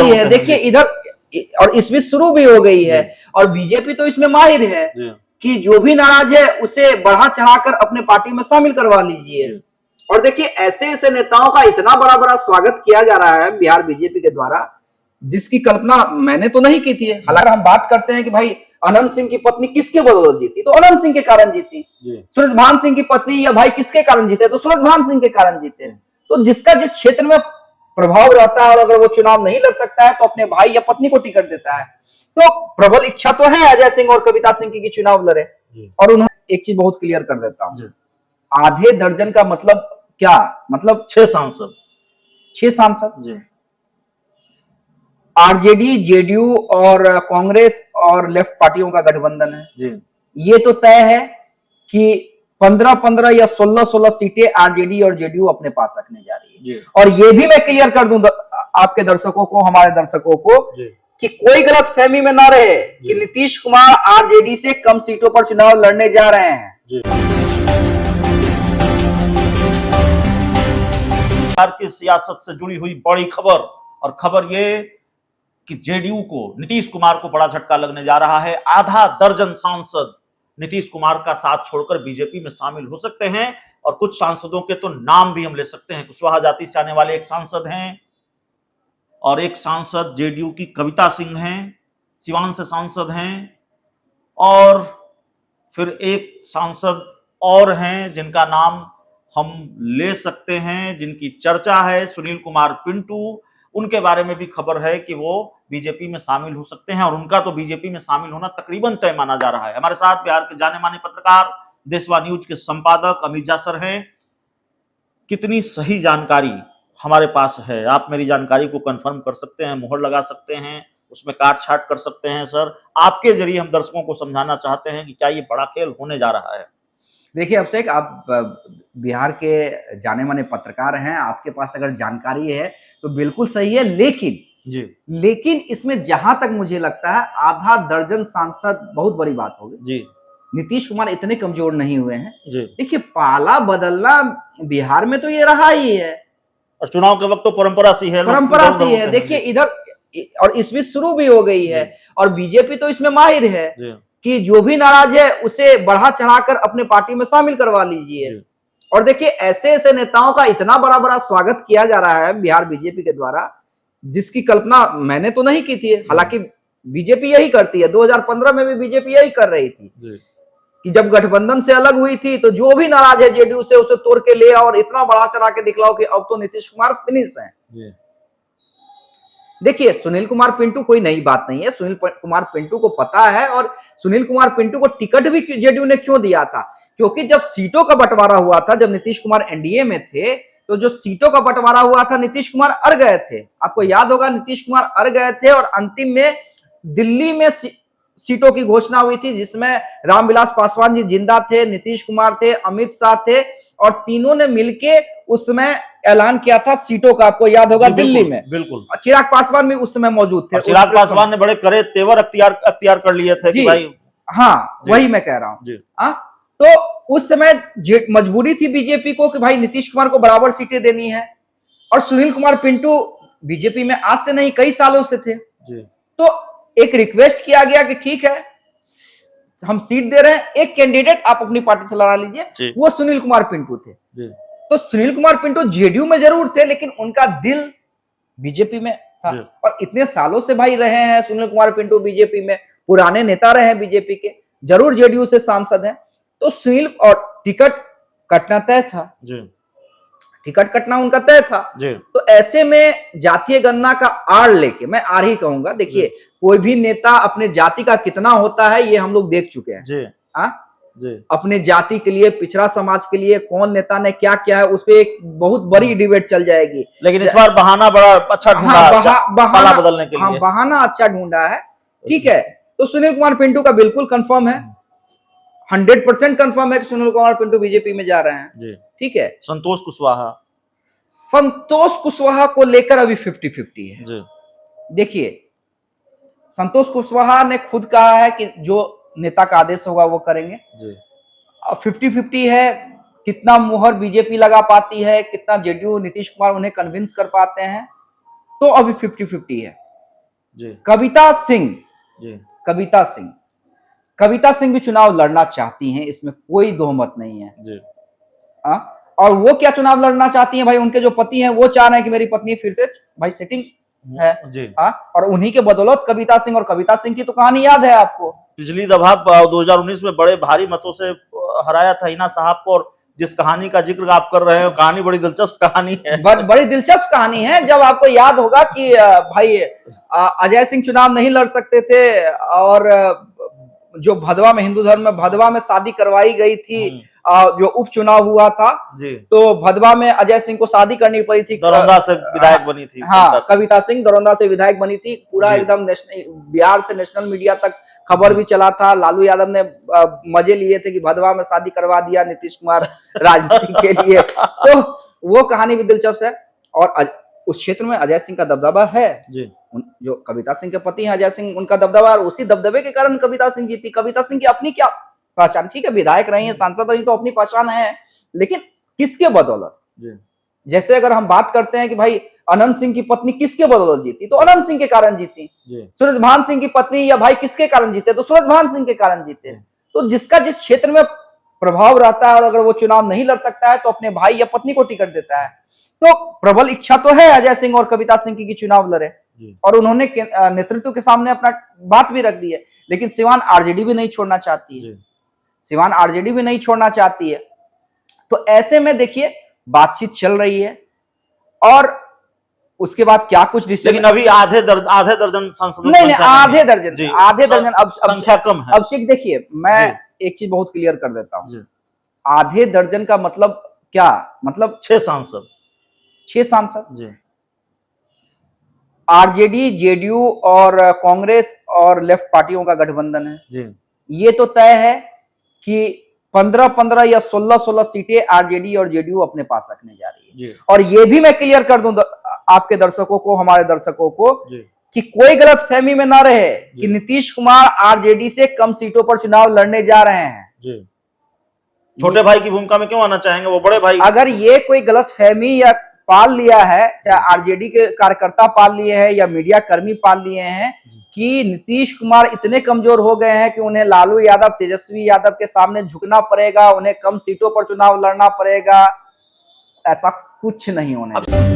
सी है। देखिए इधर, और इसमें शुरू भी हो गई है, और बीजेपी तो इसमें माहिर है कि जो भी नाराज है उसे बढ़ा चढ़ाकर अपने पार्टी में शामिल करवा लीजिए। और देखिए ऐसे ऐसे नेताओं का इतना बड़ा बड़ा स्वागत किया जा रहा है बिहार बीजेपी के द्वारा, जिसकी कल्पना मैंने तो नहीं की थी। हालांकि हम बात करते हैं कि भाई अनंत सिंह की पत्नी किसके बदौलत जीती, तो अनंत सिंह के कारण जीती। सूरजभान सिंह की पत्नी या भाई किसके कारण जीते, तो सूरजभान सिंह के कारण जीते। तो जिसका जिस क्षेत्र में प्रभाव रहता है, और अगर वो चुनाव नहीं लड़ सकता है तो अपने भाई या पत्नी को टिकट देता है। तो प्रबल इच्छा तो है अजय सिंह और कविता सिंह की चुनाव लड़े। और उन्होंने एक चीज बहुत क्लियर कर देता हूं, आधे दर्जन का मतलब क्या, मतलब 6 सांसद, 6 सांसद। आरजेडी, जेडीयू और कांग्रेस और लेफ्ट पार्टियों का गठबंधन है। ये तो तय है कि 15-15 या 16-16 सीटें आरजेडी और जेडीयू अपने पास रखने जा रही है। और ये भी मैं क्लियर कर दूं आपके दर्शकों को, हमारे दर्शकों को, कि कोई गलतफहमी में ना रहे कि नीतीश कुमार आरजेडी से कम सीटों पर चुनाव लड़ने जा रहे हैं। बिहार की सियासत से जुड़ी हुई बड़ी खबर, और खबर ये कि जेडीयू को, नीतीश कुमार को बड़ा झटका लगने जा रहा है। आधा दर्जन सांसद नीतीश कुमार का साथ छोड़कर बीजेपी में शामिल हो सकते हैं। और कुछ सांसदों के तो नाम भी हम ले सकते हैं। कुशवाहा जाति से आने वाले एक सांसद हैं, और एक सांसद जेडीयू की कविता सिंह हैं, सिवान से सांसद हैं, और फिर एक सांसद और हैं जिनका नाम हम ले सकते हैं, जिनकी चर्चा है, सुनील कुमार पिंटू। उनके बारे में भी खबर है कि वो बीजेपी में शामिल हो सकते हैं, और उनका तो बीजेपी में शामिल होना तकरीबन तय माना जा रहा है। हमारे साथ बिहार के जाने माने पत्रकार, देशवा न्यूज के संपादक अमित झा सर हैं। कितनी सही जानकारी हमारे पास है, आप मेरी जानकारी को कंफर्म कर सकते हैं, मोहर लगा सकते हैं, उसमें काट छाट कर सकते हैं। सर, आपके जरिए हम दर्शकों को समझाना चाहते हैं कि क्या ये बड़ा खेल होने जा रहा है। देखिए अभिषेक, आप बिहार के जाने माने पत्रकार हैं, आपके पास अगर जानकारी है तो बिल्कुल सही है, लेकिन इसमें जहां तक मुझे लगता है आधा दर्जन सांसद बहुत बड़ी बात होगी। नीतीश कुमार इतने कमजोर नहीं हुए हैं। देखिए पाला बदलना बिहार में तो ये रहा ही है, और चुनाव के वक्त तो परंपरा सी है। देखिए इधर, और इसमें शुरू भी हो गई है, और बीजेपी तो इसमें माहिर है कि जो भी नाराज है उसे बढ़ा चढ़ाकर अपने पार्टी में शामिल करवा लीजिए। और देखिए ऐसे ऐसे नेताओं का इतना बड़ा बड़ा स्वागत किया जा रहा है बिहार बीजेपी के द्वारा, जिसकी कल्पना मैंने तो नहीं की थी। हालांकि बीजेपी यही करती है, 2015 में भी बीजेपी यही कर रही थी कि जब गठबंधन से अलग हुई थी तो जो भी नाराज है जेडीयू से उसे तोड़ के ले आओ, और इतना बढ़ा चढ़ा के दिखलाओ कि अब तो नीतीश कुमार फिनिश है। देखिए सुनील कुमार पिंटू कोई नई बात नहीं है, सुनील कुमार पिंटू को पता है। और सुनील कुमार पिंटू को टिकट भी जेडीयू ने क्यों दिया था, क्योंकि जब सीटों का बंटवारा हुआ था, जब नीतीश कुमार एनडीए में थे, तो जो सीटों का बंटवारा हुआ था नीतीश कुमार अड़ गए थे। आपको याद होगा नीतीश कुमार अड़ गए थे, और अंतिम में दिल्ली में सीटों की घोषणा हुई थी, जिसमें रामविलास पासवान जी जिंदा थे, नीतीश कुमार थे, अमित शाह थे, और तीनों ने मिलके उस समय ऐलान किया था सीटों का। आपको याद होगा दिल्ली में, बिल्कुल चिराग पासवान भी उस समय मौजूद थे। चिराग पासवान ने बड़े करे तेवर अख्तियार कर लिए थे कि भाई, हाँ वही मैं कह रहा हूं। तो उस समय मजबूरी थी बीजेपी को कि भाई नीतीश कुमार को बराबर सीटें देनी है, और सुनील कुमार पिंटू बीजेपी में आज से नहीं कई सालों से थे। तो एक रिक्वेस्ट किया गया कि ठीक है हम सीट दे रहे हैं, एक कैंडिडेट आप अपनी पार्टी से लड़ा लीजिए। वो सुनील कुमार पिंटू थे। तो सुनील कुमार पिंटू जेडीयू में जरूर थे, लेकिन उनका दिल बीजेपी में था। और इतने सालों से भाई रहे हैं सुनील कुमार पिंटू बीजेपी में, पुराने नेता रहे हैं बीजेपी के, जरूर जेडीयू से सांसद हैं। तो सुनील, और टिकट कटना तय था, टिकट कटना उनका तय था। तो ऐसे में जातीय गणना का आड़ लेके, मैं आड़ ही कहूंगा, देखिए कोई भी नेता अपने जाति का कितना होता है ये हम लोग देख चुके हैं। अपने जाति के लिए, पिछड़ा समाज के लिए कौन नेता ने क्या किया है, उस पर एक बहुत बड़ी डिबेट चल जाएगी। लेकिन इस बार बहाना बड़ा अच्छा ढूंढा, बहाना बदलने के लिए। बहाना अच्छा ढूंढा है, ठीक है। तो सुनील कुमार पिंटू का बिल्कुल कंफर्म है, 100% कंफर्म है कि सुनील कुमार पिंटू बीजेपी में जा रहे हैं, ठीक है। संतोष कुशवाहा को लेकर अभी 50-50 है। देखिए संतोष कुशवाहा ने खुद कहा है कि जो नेता का आदेश होगा वो करेंगे। 50-50 है, कितना मुहर बीजेपी लगा पाती है, कितना जेडीयू नीतीश कुमार उन्हें कन्विंस कर पाते हैं, तो अभी 50-50 है। जी कविता सिंह, जी कविता सिंह भी चुनाव लड़ना चाहती हैं, इसमें कोई दोहमत नहीं है। जी और वो क्या चुनाव लड़ना चाहती हैं भाई, उनके जो पति हैं वो चाह रहे हैं कि मेरी पत्नी फिर से भाई सिटिंग है। जी और उन्हीं के बदौलत कविता सिंह, और कविता सिंह की तो कहानी याद है आपको, पिछली दफा 2019 में बड़े भारी मतों से हराया था हिना साहब को। और जिस कहानी का जिक्र आप कर रहे हो, कहानी बड़ी दिलचस्प कहानी है। बड़ी दिलचस्प कहानी है। जब आपको याद होगा कि भाई अजय सिंह चुनाव नहीं लड़ सकते थे, और जो भदवा में, हिंदू धर्म में भदवा में शादी करवाई गई थी, जो उपचुनाव हुआ था जी, तो भदवा में अजय सिंह को शादी करनी पड़ी थी। दरौंदा से विधायक बनी थी। हाँ, कविता सिंह दरौंदा से विधायक बनी थी। पूरा एकदम बिहार से नेशनल मीडिया तक खबर भी चला था। लालू यादव ने मजे लिए थे कि भदवा में शादी करवा दिया नीतीश कुमार राजनीति के लिए। तो वो कहानी भी दिलचस्प है। और उस क्षेत्र में अजय सिंह का दबदबा है जी। जो कविता सिंह के पति हैं अजय सिंह, उनका दबदबा, और उसी दबदबे के कारण कविता सिंह जीती। कविता सिंह की अपनी क्या पहचान, ठीक है विधायक रही है, सांसद रही, तो अपनी पहचान है, लेकिन किसके बदौलत? जैसे अगर हम बात करते हैं कि भाई अनंत सिंह की पत्नी किसके बदौलत जीती, तो अनंत सिंह के कारण जीती। सूरजभान सिंह की पत्नी या भाई किसके कारण जीते, तो सूरजभान सिंह के कारण जीते। तो जिसका जिस क्षेत्र में प्रभाव रहता है, और अगर वो चुनाव नहीं लड़ सकता है तो अपने भाई या पत्नी को टिकट देता है। तो प्रबल इच्छा तो है अजय सिंह और कविता सिंह की चुनाव लड़े, और उन्होंने नेतृत्व के सामने अपना बात भी रख दी है। लेकिन सिवान आरजेडी भी नहीं छोड़ना चाहती है, सिवान आरजेडी भी नहीं छोड़ना चाहती है। तो ऐसे में देखिए बातचीत चल रही है, और उसके बाद क्या कुछ रिश्ते, लेकिन अभी आधे दर्जन सांसदों, नहीं आधे दर्जन अब संख्या कम है। अब सिख देखिए, मैं एक चीज बहुत क्लियर कर देता हूं, आधे दर्जन का मतलब क्या, मतलब 6 सांसद, 6 सांसद जी। आरजेडी, जेडीयू और कांग्रेस और लेफ्ट पार्टियों का गठबंधन है जी। ये तो तय है कि 15-15 या 16-16 सीटें आरजेडी और जेडीयू अपने पास रखने जा रही है। और ये भी मैं क्लियर कर दूं आपके दर्शकों को, हमारे दर्शकों को, कि कोई गलतफहमी में ना रहे कि नीतीश कुमार आरजेडी से कम सीटों पर चुनाव लड़ने जा रहे हैं। छोटे भाई की भूमिका में क्यों आना चाहेंगे वो बड़े भाई? अगर ये कोई गलतफहमी या पाल लिया है, चाहे आरजेडी के कार्यकर्ता पाल लिए हैं या मीडिया कर्मी पाल लिए हैं, कि नीतीश कुमार इतने कमजोर हो गए हैं कि उन्हें लालू यादव, तेजस्वी यादव के सामने झुकना पड़ेगा, उन्हें कम सीटों पर चुनाव लड़ना पड़ेगा, ऐसा कुछ नहीं होने।